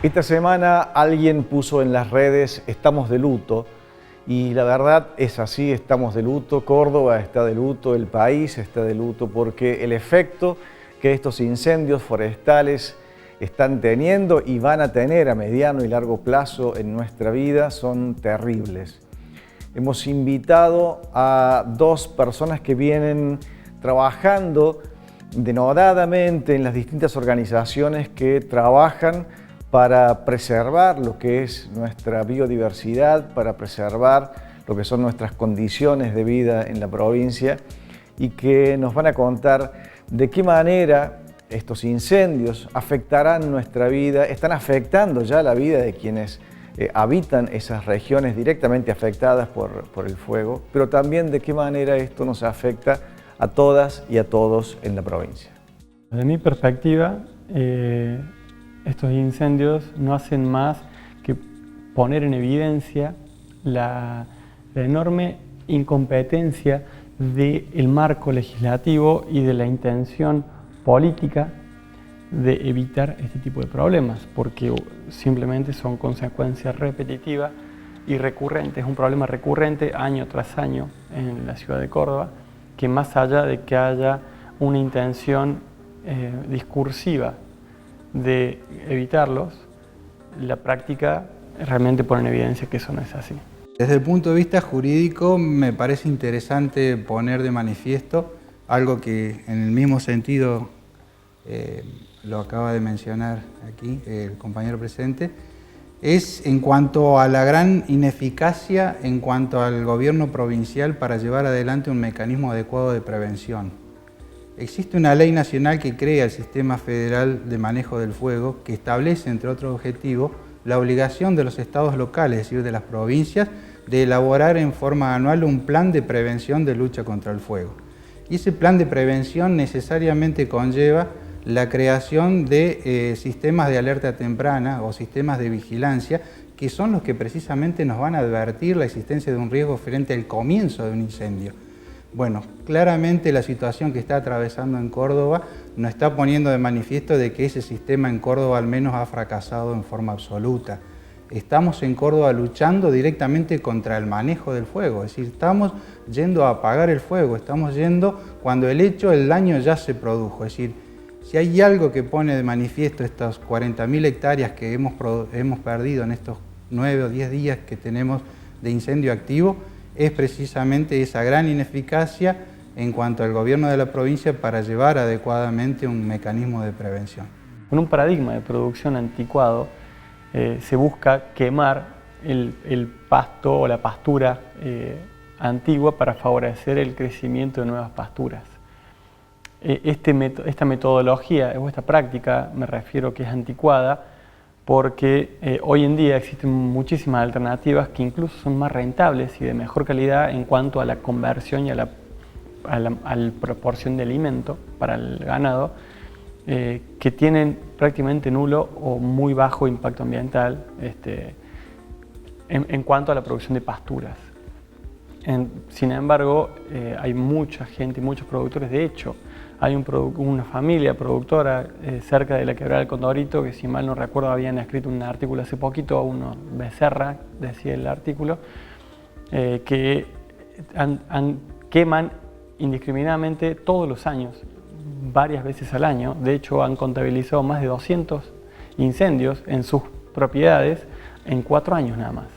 Esta semana alguien puso en las redes "estamos de luto", y la verdad es así, estamos de luto. Córdoba está de luto, el país está de luto, porque el efecto que estos incendios forestales están teniendo y van a tener a mediano y largo plazo en nuestra vida son terribles. Hemos invitado a dos personas que vienen trabajando denodadamente en las distintas organizaciones que trabajan para preservar lo que es nuestra biodiversidad, para preservar lo que son nuestras condiciones de vida en la provincia, y que nos van a contar de qué manera estos incendios afectarán nuestra vida, están afectando ya la vida de quienes habitan esas regiones directamente afectadas por el fuego, pero también de qué manera esto nos afecta a todas y a todos en la provincia. Desde mi perspectiva, estos incendios no hacen más que poner en evidencia la enorme incompetencia del marco legislativo y de la intención política de evitar este tipo de problemas, porque simplemente son consecuencias repetitivas y recurrentes. Es un problema recurrente año tras año en la ciudad de Córdoba, que más allá de que haya una intención discursiva de evitarlos, la práctica realmente pone en evidencia que eso no es así. Desde el punto de vista jurídico me parece interesante poner de manifiesto algo que en el mismo sentido lo acaba de mencionar aquí el compañero presente, es en cuanto a la gran ineficacia en cuanto al gobierno provincial para llevar adelante un mecanismo adecuado de prevención. Existe una ley nacional que crea el Sistema Federal de Manejo del Fuego, que establece, entre otros objetivos, la obligación de los estados locales, es decir, de las provincias, de elaborar en forma anual un plan de prevención de lucha contra el fuego. Y ese plan de prevención necesariamente conlleva la creación de sistemas de alerta temprana o sistemas de vigilancia, que son los que precisamente nos van a advertir la existencia de un riesgo frente al comienzo de un incendio. Bueno, claramente la situación que está atravesando en Córdoba nos está poniendo de manifiesto de que ese sistema en Córdoba al menos ha fracasado en forma absoluta. Estamos en Córdoba luchando directamente contra el manejo del fuego, es decir, estamos yendo a apagar el fuego, estamos yendo cuando el daño ya se produjo. Es decir, si hay algo que pone de manifiesto estas 40.000 hectáreas que hemos perdido en estos 9 o 10 días que tenemos de incendio activo, es precisamente esa gran ineficacia en cuanto al gobierno de la provincia para llevar adecuadamente un mecanismo de prevención. Con un paradigma de producción anticuado se busca quemar el pasto o la pastura antigua para favorecer el crecimiento de nuevas pasturas. Esta metodología o esta práctica, me refiero que es anticuada, porque hoy en día existen muchísimas alternativas que incluso son más rentables y de mejor calidad en cuanto a la conversión y a la proporción de alimento para el ganado, que tienen prácticamente nulo o muy bajo impacto ambiental en cuanto a la producción de pasturas. Sin embargo, hay mucha gente, muchos productores. De hecho, hay una familia productora cerca de la Quebrada del Condorito que, si mal no recuerdo, habían escrito un artículo hace poquito, uno Becerra, decía el artículo, que queman indiscriminadamente todos los años, varias veces al año. De hecho, han contabilizado más de 200 incendios en sus propiedades en 4 años nada más.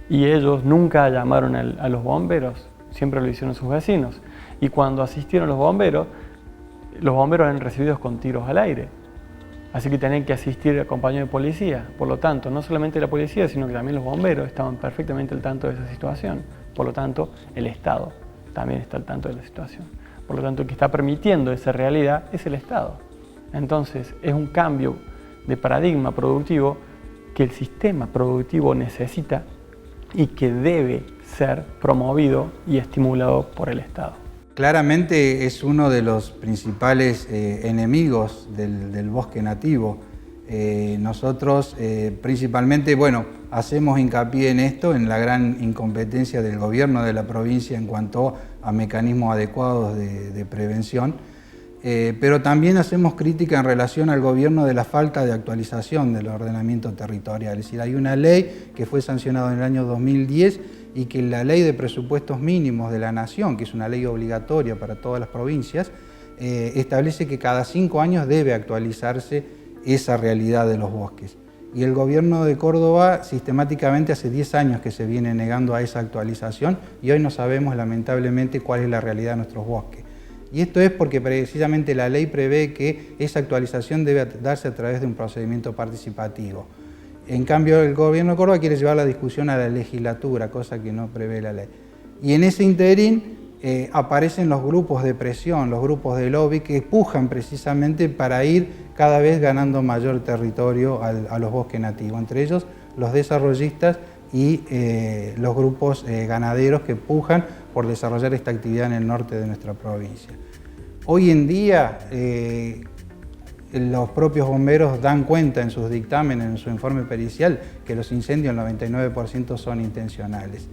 Y ellos nunca llamaron a los bomberos, siempre lo hicieron sus vecinos. Y cuando asistieron los bomberos eran recibidos con tiros al aire. Así que tenían que asistir acompañados de policía. Por lo tanto, no solamente la policía, sino que también los bomberos estaban perfectamente al tanto de esa situación. Por lo tanto, el Estado también está al tanto de la situación. Por lo tanto, el que está permitiendo esa realidad es el Estado. Entonces, es un cambio de paradigma productivo que el sistema productivo necesita y que debe ser promovido y estimulado por el Estado. Claramente es uno de los principales enemigos del bosque nativo. Nosotros principalmente, hacemos hincapié en esto, en la gran incompetencia del gobierno de la provincia en cuanto a mecanismos adecuados de prevención. pero también hacemos crítica en relación al gobierno de la falta de actualización del ordenamiento territorial. Es decir, hay una ley que fue sancionada en el año 2010 y que la ley de presupuestos mínimos de la Nación, que es una ley obligatoria para todas las provincias, establece que cada 5 años debe actualizarse esa realidad de los bosques. Y el gobierno de Córdoba sistemáticamente hace 10 años que se viene negando a esa actualización y hoy no sabemos lamentablemente cuál es la realidad de nuestros bosques. Y esto es porque precisamente la ley prevé que esa actualización debe darse a través de un procedimiento participativo. En cambio, el gobierno de Córdoba quiere llevar la discusión a la legislatura, cosa que no prevé la ley. Y en ese interín aparecen los grupos de presión, los grupos de lobby que pujan precisamente para ir cada vez ganando mayor territorio a los bosques nativos, entre ellos los desarrollistas y los grupos ganaderos que pujan por desarrollar esta actividad en el norte de nuestra provincia. Hoy en día los propios bomberos dan cuenta en sus dictámenes, en su informe pericial, que los incendios, el 99% son intencionales.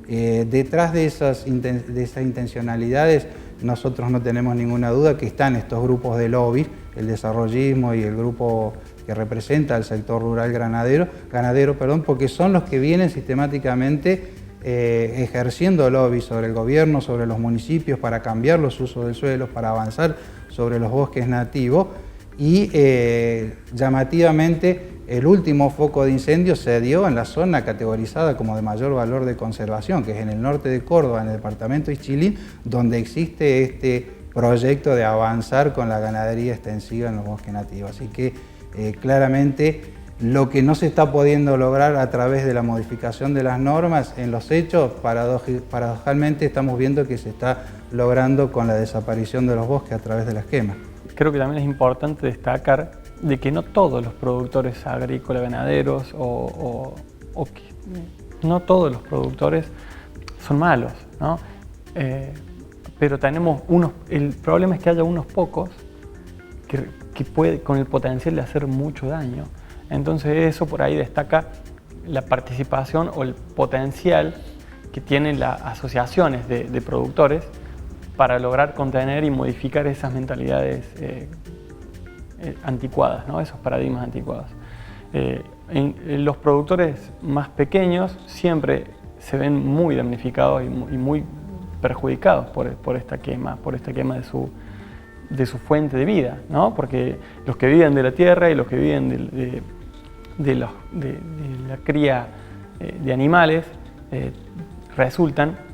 Detrás de esas intencionalidades, nosotros no tenemos ninguna duda que están estos grupos de lobby, el desarrollismo y el grupo que representa al sector rural ganadero, porque son los que vienen sistemáticamente ejerciendo lobby sobre el gobierno, sobre los municipios para cambiar los usos del suelo, para avanzar sobre los bosques nativos y llamativamente el último foco de incendio se dio en la zona categorizada como de mayor valor de conservación, que es en el norte de Córdoba, en el departamento de Ischilín, donde existe este proyecto de avanzar con la ganadería extensiva en los bosques nativos. Así que claramente lo que no se está pudiendo lograr a través de la modificación de las normas, en los hechos, paradojalmente estamos viendo que se está logrando con la desaparición de los bosques a través de las quemas. Creo que también es importante destacar de que no todos los productores agrícolas, ganaderos no todos los productores son malos, ¿no? Pero tenemos el problema es que haya unos pocos que puede, con el potencial de hacer mucho daño. Entonces eso por ahí destaca la participación o el potencial que tienen las asociaciones de productores para lograr contener y modificar esas mentalidades anticuadas, ¿no? Esos paradigmas anticuados. Los productores más pequeños siempre se ven muy damnificados y muy perjudicados por esta quema de su fuente de vida, ¿no? Porque los que viven de la tierra y los que viven de la cría de animales resultan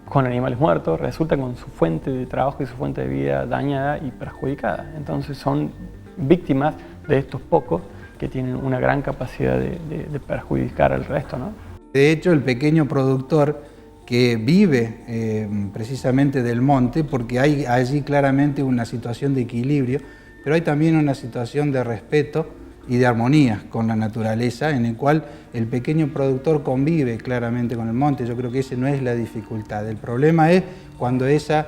con animales muertos, resultan con su fuente de trabajo y su fuente de vida dañada y perjudicada. Entonces son víctimas de estos pocos que tienen una gran capacidad de perjudicar al resto, ¿no? De hecho, el pequeño productor que vive precisamente del monte, porque hay allí claramente una situación de equilibrio, pero hay también una situación de respeto y de armonía con la naturaleza, en el cual el pequeño productor convive claramente con el monte. Yo creo que esa no es la dificultad. El problema es cuando esa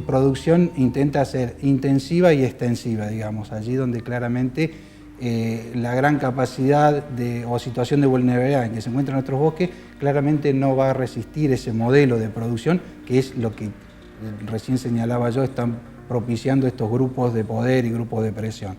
producción intenta ser intensiva y extensiva, digamos, allí donde claramente la gran capacidad o situación de vulnerabilidad en que se encuentran nuestros bosques claramente no va a resistir ese modelo de producción, que es lo que recién señalaba yo, están propiciando estos grupos de poder y grupos de presión.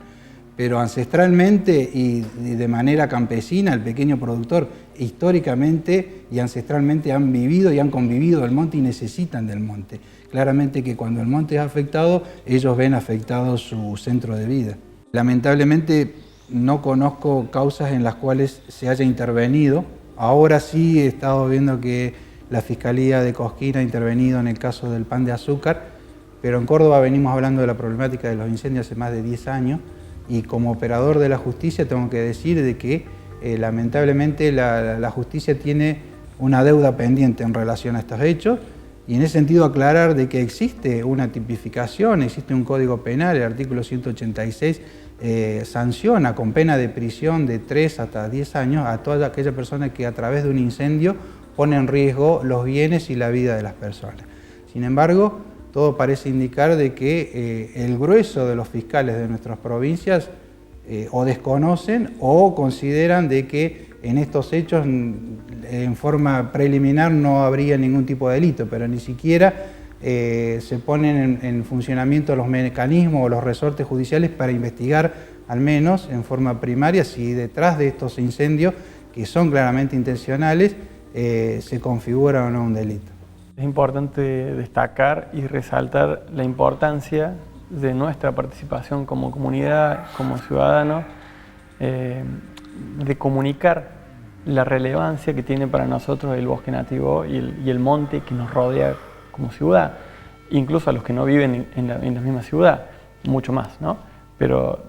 Pero ancestralmente y de manera campesina, el pequeño productor históricamente y ancestralmente han vivido y han convivido el monte y necesitan del monte. Claramente que cuando el monte es afectado, ellos ven afectado su centro de vida. Lamentablemente no conozco causas en las cuales se haya intervenido. Ahora sí he estado viendo que la Fiscalía de Cosquín ha intervenido en el caso del pan de azúcar, pero en Córdoba venimos hablando de la problemática de los incendios hace más de 10 años. Y como operador de la justicia tengo que decir de que lamentablemente la justicia tiene una deuda pendiente en relación a estos hechos y en ese sentido aclarar de que existe una tipificación, existe un código penal, el artículo 186 sanciona con pena de prisión de 3 hasta 10 años a toda aquella persona que a través de un incendio pone en riesgo los bienes y la vida de las personas. Sin embargo, todo parece indicar de que el grueso de los fiscales de nuestras provincias o desconocen o consideran de que en estos hechos en forma preliminar no habría ningún tipo de delito, pero ni siquiera se ponen en funcionamiento los mecanismos o los resortes judiciales para investigar, al menos en forma primaria, si detrás de estos incendios, que son claramente intencionales, se configura o no un delito. Es importante destacar y resaltar la importancia de nuestra participación como comunidad, como ciudadanos, de comunicar la relevancia que tiene para nosotros el bosque nativo y el monte que nos rodea como ciudad, incluso a los que no viven en la misma ciudad, mucho más, ¿no? Pero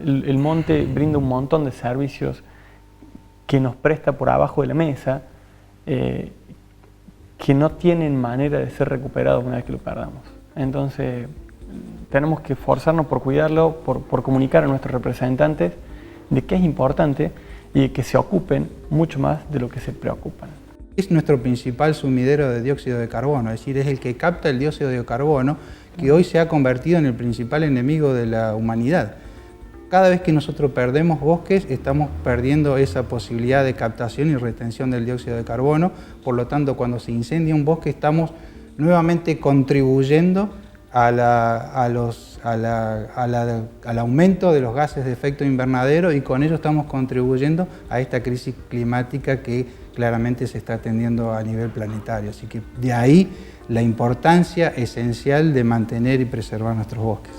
el monte brinda un montón de servicios que nos presta por abajo de la mesa, que no tienen manera de ser recuperados una vez que lo perdamos. Entonces, tenemos que esforzarnos por cuidarlo, por comunicar a nuestros representantes de que es importante y de que se ocupen mucho más de lo que se preocupan. Es nuestro principal sumidero de dióxido de carbono, es decir, es el que capta el dióxido de carbono, que hoy se ha convertido en el principal enemigo de la humanidad. Cada vez que nosotros perdemos bosques, estamos perdiendo esa posibilidad de captación y retención del dióxido de carbono. Por lo tanto, cuando se incendia un bosque, estamos nuevamente contribuyendo al aumento de los gases de efecto invernadero, y con ello estamos contribuyendo a esta crisis climática que claramente se está atendiendo a nivel planetario. Así que de ahí la importancia esencial de mantener y preservar nuestros bosques.